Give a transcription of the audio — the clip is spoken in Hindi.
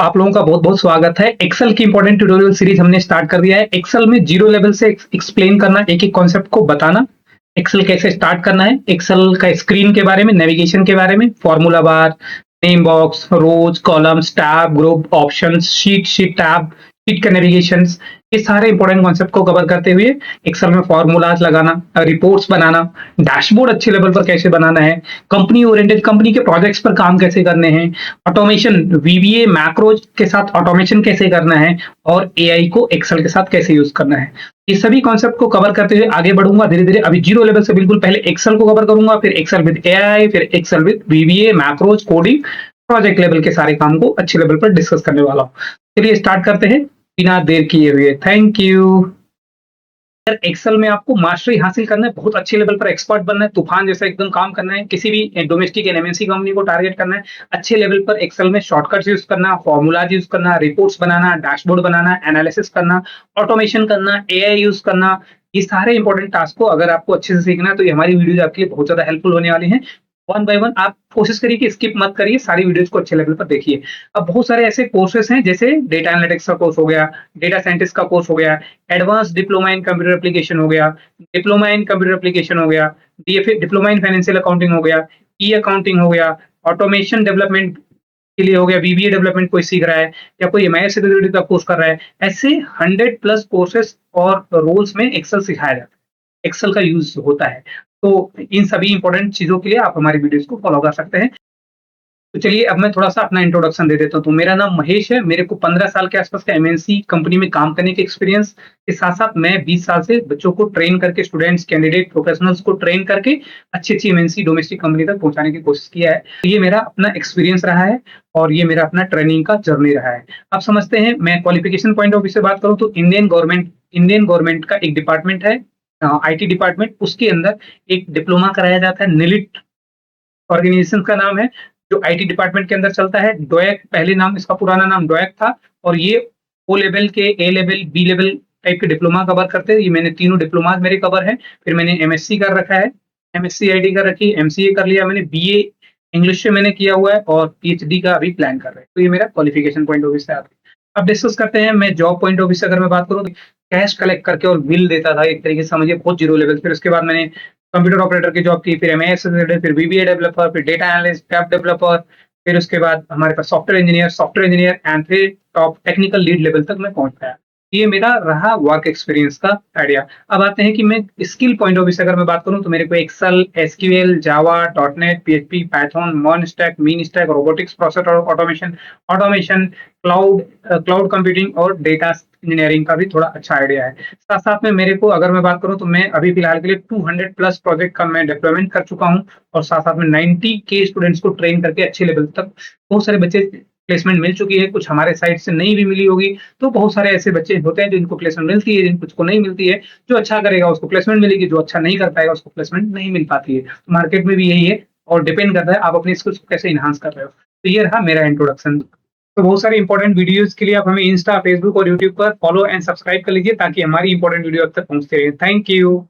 आप लोगों का बहुत-बहुत स्वागत है। एक्सेल की इंपॉर्टेंट ट्यूटोरियल सीरीज हमने स्टार्ट कर दिया है। एक्सेल में जीरो लेवल से एक्सप्लेन करना, एक-एक कॉन्सेप्ट को बताना, एक्सेल कैसे स्टार्ट करना है, एक्सेल का स्क्रीन के बारे में, नेविगेशन के बारे में, formula bar, name box, rows, columns, tab, group, options, sheet tab, sheet का नेविगेशंस, ये सारे इंपॉर्टेंट कॉन्सेप्ट को कवर करते हुए एक्सेल में फॉर्मूलाज लगाना, रिपोर्ट्स बनाना, डैशबोर्ड अच्छे लेवल पर कैसे बनाना है, कंपनी ओरिएंटेड कंपनी के प्रोजेक्ट्स पर काम कैसे करने हैं, ऑटोमेशन वीबीए मैक्रोज के साथ ऑटोमेशन कैसे करना है और एआई को एक्सेल के साथ कैसे यूज करना है। ये सभी कॉन्सेप्ट को कवर करते हुए आगे बढ़ूंगा धीरे-धीरे। अभी जीरो लेवल से बिल्कुल पहले एक्सेल को कवर करूंगा, फिर एक्सेल विद एआई, फिर Excel with VBA, macros, coding, project level के सारे काम को अच्छे लेवल पर डिस्कस करने वाला हूँ। चलिए स्टार्ट करते हैं बिना देर किए हुए। Thank you. एक्सेल में आपको मास्टरी हासिल करना है, बहुत अच्छे लेवल पर एक्सपर्ट बनना है, तूफान जैसा एकदम काम करना है, किसी भी डोमेस्टिक एंड एमएनसी कंपनी को टारगेट करना है, अच्छे लेवल पर एक्सेल में शॉर्टकट्स यूज करना, फॉर्मूलाज यूज करना, रिपोर्ट्स बनाना, डैशबोर्ड बनाना, एनालिसिस करना, ऑटोमेशन करना, एआई यूज करना, ये सारे इंपॉर्टेंट टास्क को अगर आपको अच्छे से सीखना है तो ये हमारी वीडियो आपके लिए बहुत ज्यादा हेल्पफुल होने वाली है। वन बाय वन आप कोशिश करिए कि स्किप मत करिए, सारी वीडियोस को अच्छे लेवल पर देखिए। अब बहुत सारे ऐसे कोर्सेस हैं जैसे डेटा एनालिटिक्स का कोर्स हो गया, डेटा साइंटिस्ट का कोर्स हो गया, advance diploma in computer application हो गया, डिप्लोमा इन कंप्यूटर एप्लीकेशन हो गया, DFA diploma in financial accounting हो गया, ई अकाउंटिंग हो गया, ऑटोमेशन डेवलपमेंट के लिए हो गया, वीबीए डेवलपमेंट कोई सीख रहा है या कोई एमआईएस सिक्योरिटी का कोर्स कर रहा है। ऐसे 100 प्लस कोर्सेस और रोल्स में एक्सेल सिखाया जाता है, एक्सेल का यूज होता है। तो इन सभी इंपॉर्टेंट चीजों के लिए आप हमारी वीडियोस को फॉलो कर सकते हैं। तो चलिए अब मैं थोड़ा-सा अपना इंट्रोडक्शन दे देता हूँ। तो मेरा नाम महेश है, मेरे को 15 साल के आसपास का एमएनसी कंपनी में काम करने के एक्सपीरियंस के साथ-साथ मैं 20 साल से बच्चों को ट्रेन करके, स्टूडेंट्स, कैंडिडेट, प्रोफेशनल्स को ट्रेन करके अच्छी-अच्छी एमएनसी डोमेस्टिक कंपनी तक पहुँचाने की कोशिश किया है। तो ये मेरा अपना एक्सपीरियंस रहा है और ये मेरा अपना ट्रेनिंग का जर्नी रहा है। अब समझते हैं, मैं क्वालिफिकेशन पॉइंट ऑफ व्यू से बात करूँ तो इंडियन गवर्नमेंट का एक डिपार्टमेंट है, आईटी डिपार्टमेंट, उसके अंदर एक डिप्लोमा कराया जाता है, निलिट ऑर्गेनाइजेशन का नाम है, जो आईटी डिपार्टमेंट के अंदर चलता है। डोएक पहले नाम, इसका पुराना नाम डोएक था और ये ओ लेवल के, ए लेवल, बी लेवल टाइप के डिप्लोमा कवर करते हैं। ये मैंने तीनों डिप्लोमा मेरे कवर है। फिर मैंने एमएससी कर रखा है, एमएससी आईटी कर रखी है, एमसीए कर लिया मैंने, बीए इंग्लिश से मैंने किया हुआ है और पीएचडी का अभी प्लान कर रहे हैं। तो ये मेरा क्वालिफिकेशन पॉइंट ऑफ व्यू से आता है। अब डिस्कस करते हैं, मैं जॉब पॉइंट ऑफ व्यू से अगर मैं बात करूँ तो कैश कलेक्ट करके और बिल देता था, एक तरीके से समझिए बहुत जीरो लेवल। फिर उसके बाद मैंने कंप्यूटर ऑपरेटर की जॉब की, फिर एमएएस, फिर बीबीए डेवलपर, फिर डेटा एनालिस्ट, वेब डेवलपर, फिर उसके बाद हमारे पास सॉफ्टवेयर इंजीनियर एंड फिर टॉप टेक्निकल लीड लेवल तक मैं पहुंच पाया। ये मेरा रहा वर्क एक्सपीरियंस का आइडिया। अब आते हैं कि मैं स्किल पॉइंट ऑफ व्यू से अगर मैं बात करूं तो मेरे को Excel, SQL, Java, dot net, PHP, Python, मॉन stack, MEAN stack, robotics, process automation, cloud computing और डेटा इंजीनियरिंग का भी थोड़ा अच्छा आइडिया है। साथ साथ में मेरे को अगर मैं बात करूं तो मैं अभी फिलहाल के लिए 200 प्लस प्रोजेक्ट का मैं डिप्लॉयमेंट कर चुका हूं और साथ साथ में 90 के स्टूडेंट्स को ट्रेन करके अच्छे लेवल तक बहुत सारे बच्चे प्लेसमेंट मिल चुकी है। कुछ हमारे साइड से नहीं भी मिली होगी, तो बहुत सारे ऐसे बच्चे होते हैं जिनको प्लेसमेंट मिलती है, जिनको कुछ को नहीं मिलती है। जो अच्छा करेगा उसको प्लेसमेंट मिलेगी, जो अच्छा नहीं कर पाएगा उसको प्लेसमेंट नहीं मिल पाती है। तो मार्केट में भी यही है और डिपेंड करता है आप अपनी स्किल्स को कैसे इन्हांस कर रहे हो। तो ये रहा मेरा इंट्रोडक्शन। तो बहुत सारे इंपॉर्टेंट वीडियोस के लिए आप हमें इंस्टा, फेसबुक और यूट्यूब पर फॉलो एंड सब्सक्राइब कर लीजिए ताकि हमारी इंपॉर्टेंट वीडियो अब तक पहुंचते रहे। Thank you.